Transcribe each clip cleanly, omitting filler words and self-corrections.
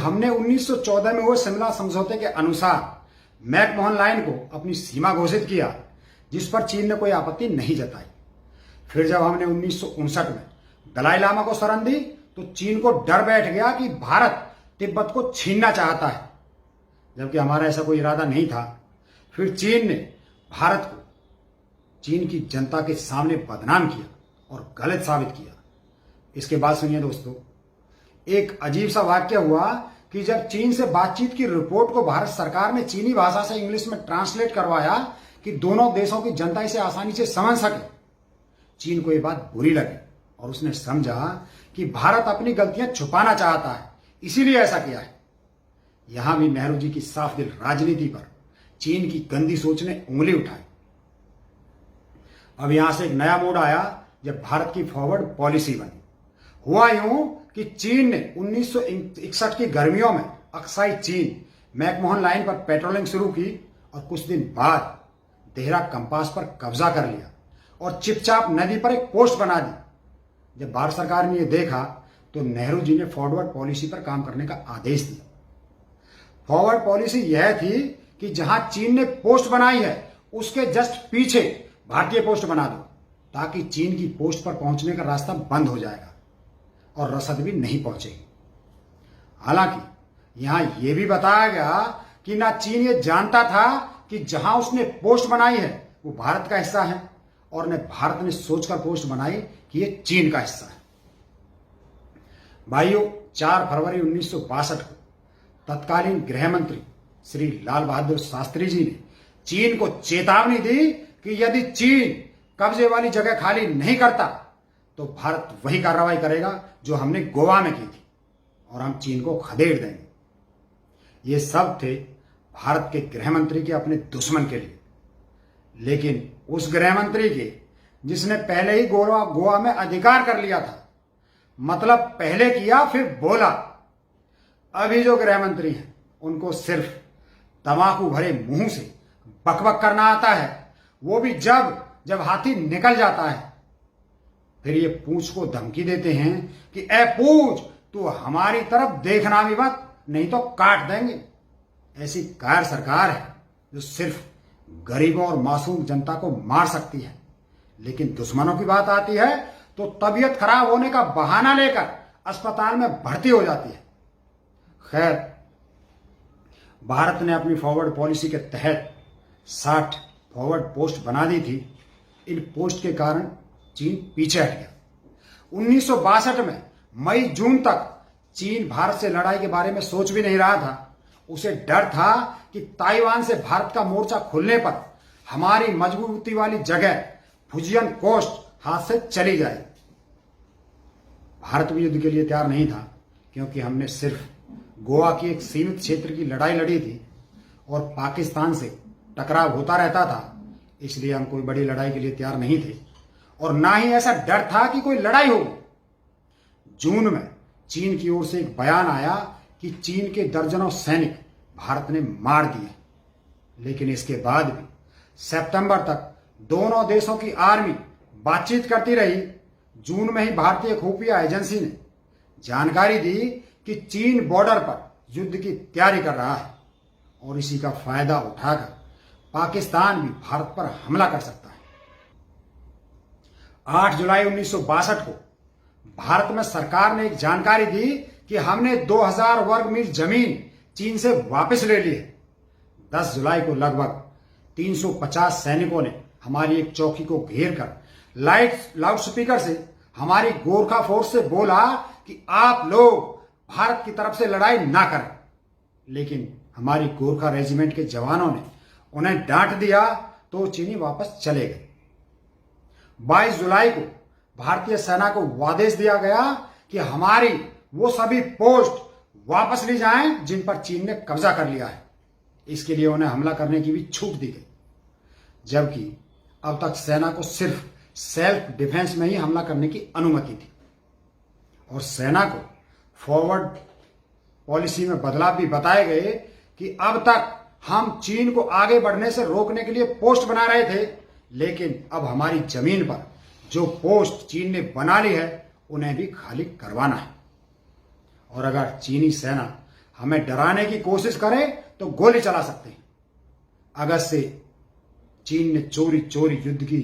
हमने 1914 में हुए शिमला समझौते के अनुसार मैकमोहन लाइन को अपनी सीमा घोषित किया, जिस पर चीन ने कोई आपत्ति नहीं जताई। फिर जब हमने 1959 में दलाई लामा को शरण दी तो चीन को डर बैठ गया कि भारत तिब्बत को छीनना चाहता है, जबकि हमारा ऐसा कोई इरादा नहीं था। फिर चीन ने भारत को चीन की जनता के सामने बदनाम किया और गलत साबित किया। इसके बाद सुनिए दोस्तों, एक अजीब सा वाक्य हुआ कि जब चीन से बातचीत की रिपोर्ट को भारत सरकार ने चीनी भाषा से इंग्लिश में ट्रांसलेट करवाया कि दोनों देशों की जनता इसे आसानी से समझ सके, चीन को यह बात बुरी लगी और उसने समझा कि भारत अपनी गलतियां छुपाना चाहता है, इसीलिए ऐसा किया है। यहां भी नेहरू जी की साफ दिल राजनीति पर चीन की गंदी सोच ने उंगली उठाई। अब यहां से एक नया मोड़ आया जब भारत की फॉरवर्ड पॉलिसी बनी। हुआ यूं कि चीन ने 1961 की गर्मियों में अक्साई चीन मैकमोहन लाइन पर पेट्रोलिंग शुरू की और कुछ दिन बाद देहरा कंपास पर कब्जा कर लिया और चिपचाप नदी पर एक पोस्ट बना दी। जब भारत सरकार ने यह देखा तो नेहरू जी ने फॉरवर्ड पॉलिसी पर काम करने का आदेश दिया। फॉरवर्ड पॉलिसी यह थी कि जहां चीन ने पोस्ट बनाई है उसके जस्ट पीछे भारतीय पोस्ट बना दो, ताकि चीन की पोस्ट पर पहुंचने का रास्ता बंद हो जाएगा और रसद भी नहीं पहुंचेगी। हालांकि यहां यह भी बताया गया कि ना चीन ये जानता था कि जहां उसने पोस्ट बनाई है वो भारत का हिस्सा है, और न भारत ने सोचकर पोस्ट बनाई कि ये चीन का हिस्सा है। भाइयों, 4 फरवरी 1962 को तत्कालीन गृह मंत्री श्री लाल बहादुर शास्त्री जी ने चीन को चेतावनी दी कि यदि चीन कब्जे वाली जगह खाली नहीं करता तो भारत वही कार्रवाई करेगा जो हमने गोवा में की थी, और हम चीन को खदेड़ देंगे। ये सब थे भारत के गृह मंत्री के अपने दुश्मन के लिए, लेकिन उस गृह मंत्री के जिसने पहले ही गोवा में अधिकार कर लिया था, मतलब पहले किया फिर बोला। अभी जो गृह मंत्री हैं उनको सिर्फ तंबाकू भरे मुंह से बकबक करना आता है, वो भी जब जब हाथी निकल जाता है। फिर ये पूंछ को धमकी देते हैं कि ए पूंछ, तू हमारी तरफ देखना भी मत, नहीं तो काट देंगे। ऐसी कायर सरकार है जो सिर्फ गरीबों और मासूम जनता को मार सकती है, लेकिन दुश्मनों की बात आती है तो तबीयत खराब होने का बहाना लेकर अस्पताल में भर्ती हो जाती है। खैर, भारत ने अपनी फॉरवर्ड पॉलिसी के तहत 60 फॉरवर्ड पोस्ट बना दी थी। इन पोस्ट के कारण चीन पीछे हट गया। 1962 में मई जून तक चीन भारत से लड़ाई के बारे में सोच भी नहीं रहा था। उसे डर था कि ताइवान से भारत का मोर्चा खुलने पर हमारी मजबूती वाली जगह फुजियन कोस्ट हाथ से चली जाए। भारत भी युद्ध के लिए तैयार नहीं था, क्योंकि हमने सिर्फ गोवा की एक सीमित क्षेत्र की लड़ाई लड़ी थी और पाकिस्तान से टकराव होता रहता था, इसलिए हम कोई बड़ी लड़ाई के लिए तैयार नहीं थे, और ना ही ऐसा डर था कि कोई लड़ाई होगी। जून में चीन की ओर से एक बयान आया कि चीन के दर्जनों सैनिक भारत ने मार दिए, लेकिन इसके बाद भी सितंबर तक दोनों देशों की आर्मी बातचीत करती रही। जून में ही भारतीय खुफिया एजेंसी ने जानकारी दी कि चीन बॉर्डर पर युद्ध की तैयारी कर रहा है, और इसी का फायदा उठाकर पाकिस्तान भी भारत पर हमला कर सकता है। 8 जुलाई 1962 को भारत में सरकार ने एक जानकारी दी कि हमने 2000 वर्ग मील जमीन चीन से वापस ले ली है। 10 जुलाई को लगभग 350 सैनिकों ने हमारी एक चौकी को घेर कर लाउडस्पीकर से हमारी गोरखा फोर्स से बोला कि आप लोग भारत की तरफ से लड़ाई ना करें, लेकिन हमारी गोरखा रेजिमेंट के जवानों ने उन्हें डांट दिया तो चीनी वापस चले गए। 22 जुलाई को भारतीय सेना को आदेश दिया गया कि हमारी वो सभी पोस्ट वापस ली जाएं जिन पर चीन ने कब्जा कर लिया है। इसके लिए उन्हें हमला करने की भी छूट दी गई, जबकि अब तक सेना को सिर्फ सेल्फ डिफेंस में ही हमला करने की अनुमति थी, और सेना को फॉरवर्ड पॉलिसी में बदलाव भी बताए गए कि अब तक हम चीन को आगे बढ़ने से रोकने के लिए पोस्ट बना रहे थे, लेकिन अब हमारी जमीन पर जो पोस्ट चीन ने बना ली है उन्हें भी खाली करवाना है। और अगर चीनी सेना हमें डराने की कोशिश करे तो गोली चला सकते हैं। अगस्त से चीन ने चोरी चोरी युद्ध की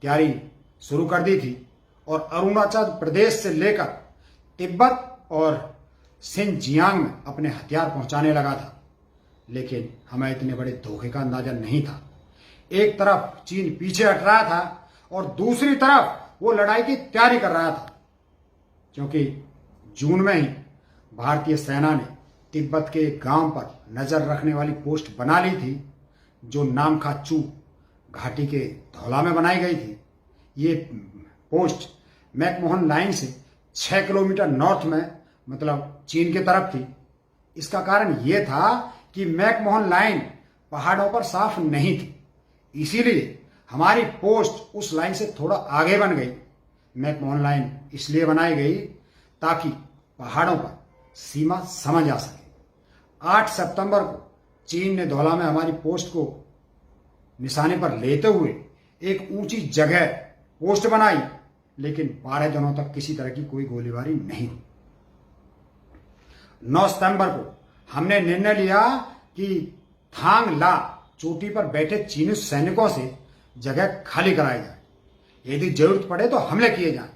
तैयारी शुरू कर दी थी और अरुणाचल प्रदेश से लेकर तिब्बत और सिनजियांग में अपने हथियार पहुंचाने लगा था। लेकिन हमें इतने बड़े धोखे का अंदाजा नहीं था। एक तरफ चीन पीछे हट रहा था और दूसरी तरफ वो लड़ाई की तैयारी कर रहा था, क्योंकि जून में ही भारतीय सेना ने तिब्बत के एक गांव पर नजर रखने वाली पोस्ट बना ली थी, जो नामखाचू घाटी के धौला में बनाई गई थी। ये पोस्ट मैकमोहन लाइन से 6 किलोमीटर नॉर्थ में, मतलब चीन की तरफ थी। इसका कारण यह था कि मैकमोहन लाइन पहाड़ों पर साफ नहीं थी, इसीलिए हमारी पोस्ट उस लाइन से थोड़ा आगे बन गई। मैकमोहन लाइन इसलिए बनाई गई ताकि पहाड़ों पर सीमा समझ आ सके। 8 सितंबर को चीन ने धौला में हमारी पोस्ट को निशाने पर लेते हुए एक ऊंची जगह पोस्ट बनाई, लेकिन 12 दिनों तक किसी तरह की कोई गोलीबारी नहीं हुई। 9 सितंबर को हमने निर्णय लिया कि थांग ला चोटी पर बैठे चीनी सैनिकों से जगह खाली कराई जाए, यदि जरूरत पड़े तो हमले किए जाएं।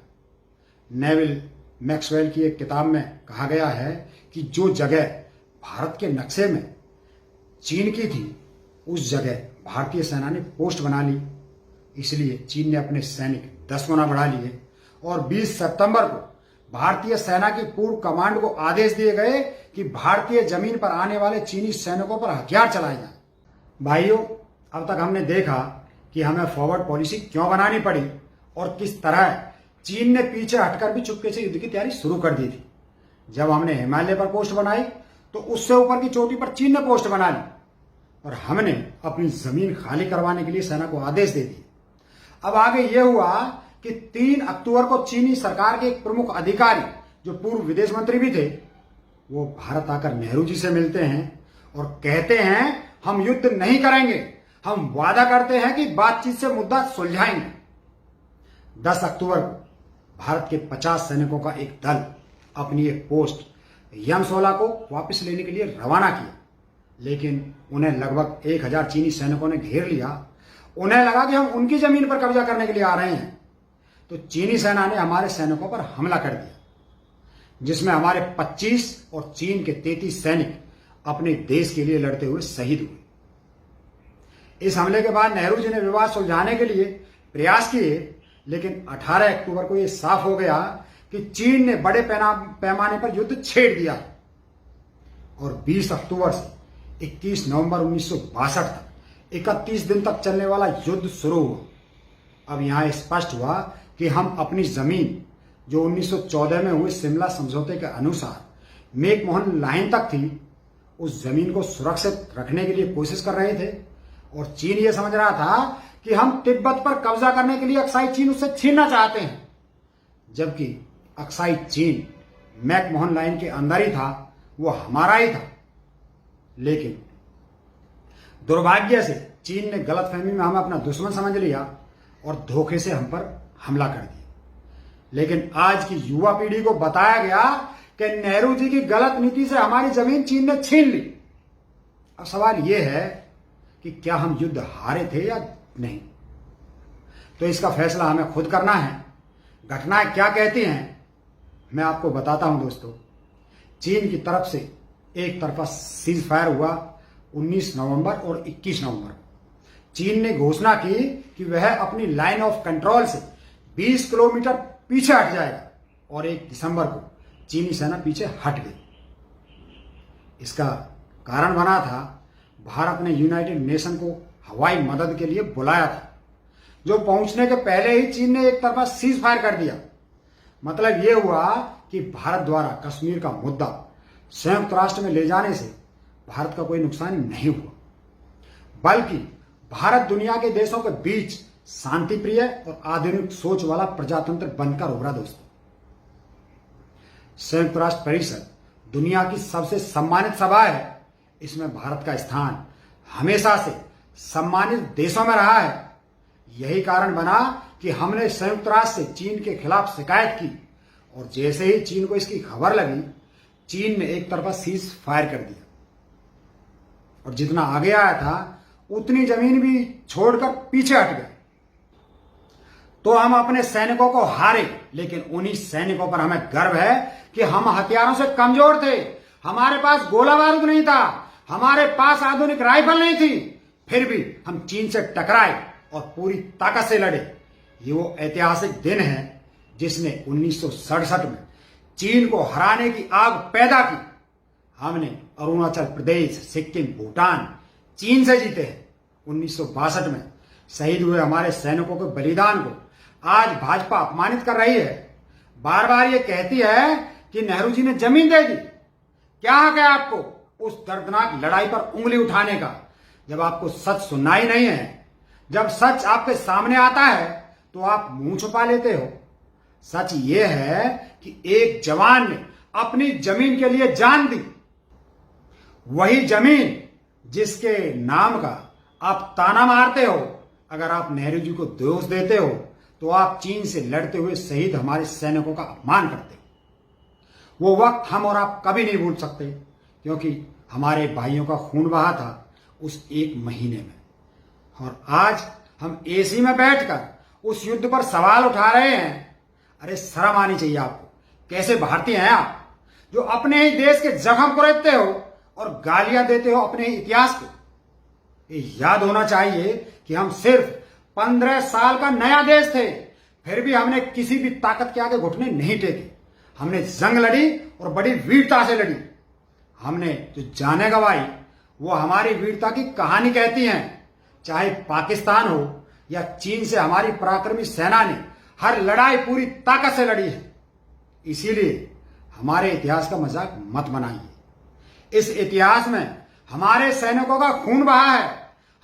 नेविल मैक्सवेल की एक किताब में कहा गया है कि जो जगह भारत के नक्शे में चीन की थी, उस जगह भारतीय सेना ने पोस्ट बना ली। इसलिए चीन ने अपने सैनिक 10 गुना बढ़ा लिए और 20 सितंबर को भारतीय सेना की पूर्व कमांड को आदेश दिए गए कि भारतीय जमीन पर आने वाले चीनी सैनिकों पर हथियार चलाए जाएं। भाइयों, अब तक हमने देखा कि हमें फॉरवर्ड पॉलिसी क्यों बनानी पड़ी और किस तरह चीन ने पीछे हटकर भी चुपके से युद्ध की तैयारी शुरू कर दी थी। जब हमने हिमालय पर पोस्ट बनाई तो उससे ऊपर की चोटी पर चीन ने पोस्ट बना ली और हमने अपनी जमीन खाली करवाने के लिए सेना को आदेश दे दिए। अब आगे यह हुआ कि 3 अक्टूबर को चीनी सरकार के एक प्रमुख अधिकारी, जो पूर्व विदेश मंत्री भी थे, वो भारत आकर नेहरू जी से मिलते हैं और कहते हैं हम युद्ध नहीं करेंगे, हम वादा करते हैं कि बातचीत से मुद्दा सुलझाएंगे। 10 अक्टूबर को भारत के 50 सैनिकों का एक दल अपनी एक पोस्ट यमसोला को वापस लेने के लिए रवाना किया, लेकिन उन्हें लगभग 1000 चीनी सैनिकों ने घेर लिया। उन्हें लगा कि हम उनकी जमीन पर कब्जा करने के लिए आ रहे हैं, तो चीनी सेना ने हमारे सैनिकों पर हमला कर दिया, जिसमें हमारे 25 और चीन के 33 सैनिक अपने देश के लिए लड़ते हुए शहीद हुए। इस हमले के बाद नेहरू जी ने विवाद सुलझाने के लिए प्रयास किए, लेकिन 18 अक्टूबर को यह साफ हो गया कि चीन ने बड़े पैमाने पर युद्ध छेड़ दिया और 20 अक्टूबर से 21 नवंबर 1962 तक 31 दिन तक चलने वाला युद्ध शुरू हुआ। अब यहां स्पष्ट हुआ कि हम अपनी जमीन, जो 1914 में हुए शिमला समझौते के अनुसार मैकमोहन लाइन तक थी, उस जमीन को सुरक्षित रखने के लिए कोशिश कर रहे थे और चीन ये समझ रहा था कि हम तिब्बत पर कब्जा करने के लिए अक्साई चीन उससे छीनना चाहते हैं, जबकि अक्साई चीन मैकमोहन लाइन के अंदर ही था, वो हमारा ही था। लेकिन दुर्भाग्य से चीन ने गलतफहमी में हमें अपना दुश्मन समझ लिया और धोखे से हम पर हमला कर दिया। लेकिन आज की युवा पीढ़ी को बताया गया कि नेहरू जी की गलत नीति से हमारी जमीन चीन ने छीन ली। अब सवाल यह है कि क्या हम युद्ध हारे थे या नहीं, तो इसका फैसला हमें खुद करना है। घटनाएं क्या कहती हैं मैं आपको बताता हूं दोस्तों। चीन की तरफ से एक तरफा सीज फायर हुआ 19 नवंबर और 21 नवंबर को। चीन ने घोषणा की कि वह अपनी लाइन ऑफ कंट्रोल से 20 किलोमीटर पीछे हट जाएगा और 1 दिसंबर को चीनी सेना पीछे हट गई। इसका कारण बना था भारत ने यूनाइटेड नेशन को हवाई मदद के लिए बुलाया था, जो पहुंचने के पहले ही चीन ने एक तरफा सीज फायर कर दिया। मतलब यह हुआ कि भारत द्वारा कश्मीर का मुद्दा संयुक्त राष्ट्र में ले जाने से भारत का कोई नुकसान नहीं हुआ, बल्कि भारत दुनिया के देशों के बीच शांति प्रिय और आधुनिक सोच वाला प्रजातंत्र बनकर उभरा। दोस्तों, संयुक्त राष्ट्र परिषद दुनिया की सबसे सम्मानित सभा है। इसमें भारत का स्थान हमेशा से सम्मानित देशों में रहा है। यही कारण बना कि हमने संयुक्त राष्ट्र से चीन के खिलाफ शिकायत की और जैसे ही चीन को इसकी खबर लगी, चीन ने एक तरफा सीज फायर कर दिया और जितना आगे आया था उतनी जमीन भी छोड़कर पीछे हट गए। तो हम अपने सैनिकों को हारे, लेकिन उन्हीं सैनिकों पर हमें गर्व है कि हम हथियारों से कमजोर थे। हमारे पास गोला बारूद नहीं था, हमारे पास आधुनिक राइफल नहीं थी, फिर भी हम चीन से टकराए और पूरी ताकत से लड़े। ये वो ऐतिहासिक दिन है जिसने 1967 में चीन को हराने की आग पैदा की। हमने अरुणाचल प्रदेश, सिक्किम, भूटान चीन से जीते हैं। 1962 में शहीद हुए हमारे सैनिकों के बलिदान को आज भाजपा अपमानित कर रही है। बार बार ये कहती है कि नेहरू जी ने जमीन दे दी। क्या हक है आपको उस दर्दनाक लड़ाई पर उंगली उठाने का, जब आपको सच सुनना ही नहीं है? जब सच आपके सामने आता है तो आप मुंह छुपा लेते हो। सच ये है कि एक जवान ने अपनी जमीन के लिए जान दी, वही जमीन जिसके नाम का आप ताना मारते हो। अगर आप नेहरू जी को दोष देते हो तो आप चीन से लड़ते हुए शहीद हमारे सैनिकों का अपमान करते हो। वो वक्त हम और आप कभी नहीं भूल सकते, क्योंकि हमारे भाइयों का खून बहा था उस एक महीने में। और आज हम एसी में बैठकर उस युद्ध पर सवाल उठा रहे हैं। अरे शर्म आनी चाहिए आपको। कैसे भारतीय हैं आप, जो अपने ही देश के जख्म कुरेदते हो और गालियां देते हो अपने ही इतिहास को। ये याद होना चाहिए कि हम सिर्फ 15 साल का नया देश थे, फिर भी हमने किसी भी ताकत के आगे घुटने नहीं टेके। हमने जंग लड़ी और बड़ी वीरता से लड़ी। हमने जो जाने गंवाई वो हमारी वीरता की कहानी कहती हैं। चाहे पाकिस्तान हो या चीन से हमारी पराक्रमी सेना ने हर लड़ाई पूरी ताकत से लड़ी है। इसीलिए हमारे इतिहास का मजाक मत बनाइए। इस इतिहास में हमारे सैनिकों का खून बहा है,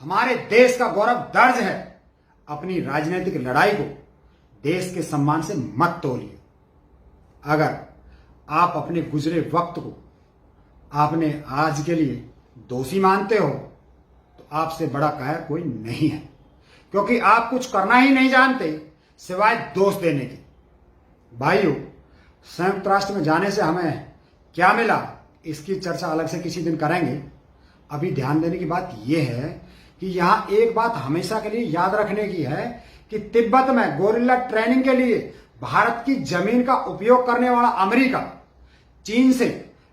हमारे देश का गौरव दर्ज है। अपनी राजनीतिक लड़ाई को देश के सम्मान से मत तोलिए। अगर आप अपने गुजरे वक्त को आपने आज के लिए दोषी मानते हो तो आपसे बड़ा कायर कोई नहीं है, क्योंकि आप कुछ करना ही नहीं जानते सिवाय दोष देने के। भाइयों, संयुक्त राष्ट्र में जाने से हमें क्या मिला, इसकी चर्चा अलग से किसी दिन करेंगे। अभी ध्यान देने की बात यह है कि यहाँ एक बात हमेशा के लिए याद रखने की है कि तिब्बत में गोरिल्ला ट्रेनिंग के लिए भारत की जमीन का उपयोग करने वाला अमेरिका चीन से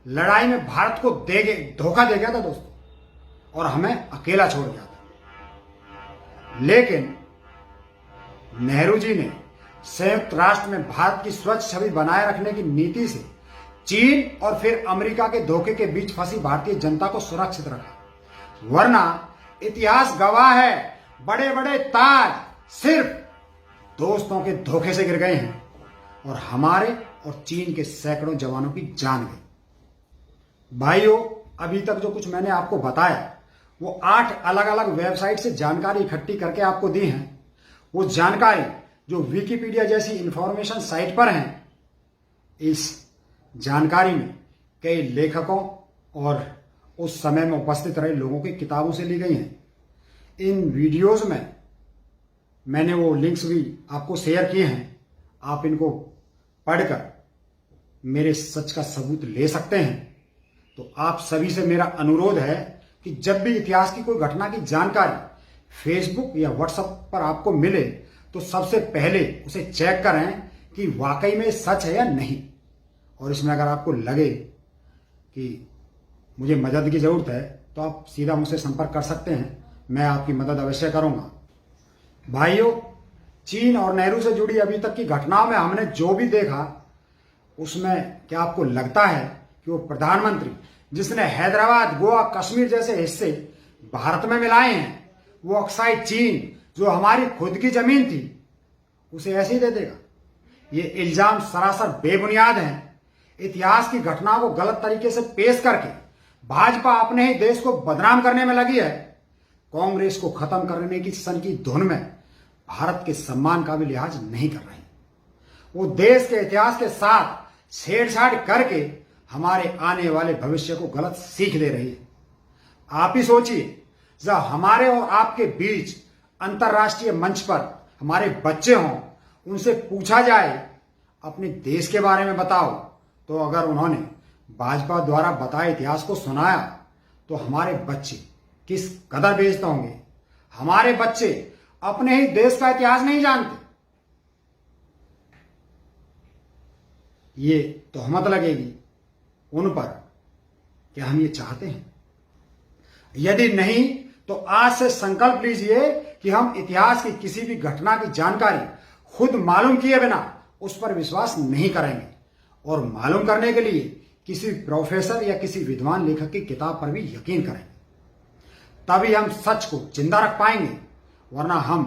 लड़ाई में भारत को धोखा दे गया था दोस्तों, और हमें अकेला छोड़ गया था। लेकिन नेहरू जी ने संयुक्त राष्ट्र में भारत की स्वच्छ छवि बनाए रखने की नीति से चीन और फिर अमेरिका के धोखे के बीच फंसी भारतीय जनता को सुरक्षित रखा। वरना इतिहास गवाह है, बड़े बड़े ताज सिर्फ दोस्तों के धोखे से गिर गए हैं और हमारे और चीन के सैकड़ों जवानों की जान गई। भाइयों, अभी तक जो कुछ मैंने आपको बताया वो 8 अलग अलग वेबसाइट से जानकारी इकट्ठी करके आपको दी है। वो जानकारी जो विकिपीडिया जैसी इंफॉर्मेशन साइट पर है, इस जानकारी में कई लेखकों और उस समय में उपस्थित रहे लोगों की किताबों से ली गई हैं। इन वीडियोस में मैंने वो लिंक्स भी आपको शेयर किए हैं। आप इनको पढ़कर मेरे सच का सबूत ले सकते हैं। तो आप सभी से मेरा अनुरोध है कि जब भी इतिहास की कोई घटना की जानकारी फेसबुक या व्हाट्सएप पर आपको मिले तो सबसे पहले उसे चेक करें कि वाकई में सच है या नहीं। और इसमें अगर आपको लगे कि मुझे मदद की जरूरत है तो आप सीधा मुझसे संपर्क कर सकते हैं, मैं आपकी मदद अवश्य करूंगा। भाइयों, चीन और नेहरू से जुड़ी अभी तक की घटनाओं में हमने जो भी देखा उसमें क्या आपको लगता है कि वो प्रधानमंत्री जिसने हैदराबाद, गोवा, कश्मीर जैसे हिस्से भारत में मिलाए हैं, वो अक्साई चीन जो हमारी खुद की जमीन थी उसे ऐसे ही दे देगा? ये इल्जाम सरासर बेबुनियाद हैं। इतिहास की घटनाओं को गलत तरीके से पेश करके भाजपा अपने ही देश को बदनाम करने में लगी है। कांग्रेस को खत्म करने की सन की धुन में भारत के सम्मान का भी लिहाज नहीं कर रही। वो देश के इतिहास के साथ छेड़छाड़ करके हमारे आने वाले भविष्य को गलत सीख दे रही है। आप ही सोचिए, जब हमारे और आपके बीच अंतर्राष्ट्रीय मंच पर हमारे बच्चे हों, उनसे पूछा जाए अपने देश के बारे में बताओ, तो अगर उन्होंने भाजपा द्वारा बताए इतिहास को सुनाया तो हमारे बच्चे किस कदर बेइज्जत होंगे। हमारे बच्चे अपने ही देश का इतिहास नहीं जानते, ये तोहमत लगेगी उन पर। क्या हम ये चाहते हैं? यदि नहीं तो आज से संकल्प लीजिए कि हम इतिहास की किसी भी घटना की जानकारी खुद मालूम किए बिना उस पर विश्वास नहीं करेंगे, और मालूम करने के लिए किसी प्रोफेसर या किसी विद्वान लेखक की किताब पर भी यकीन करेंगे। तभी हम सच को जिंदा रख पाएंगे, वरना हम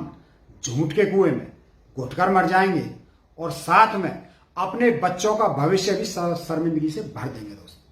झूठ के कुएं में घुटकर मर जाएंगे और साथ में अपने बच्चों का भविष्य भी शर्मिंदगी से भर देंगे दोस्तों।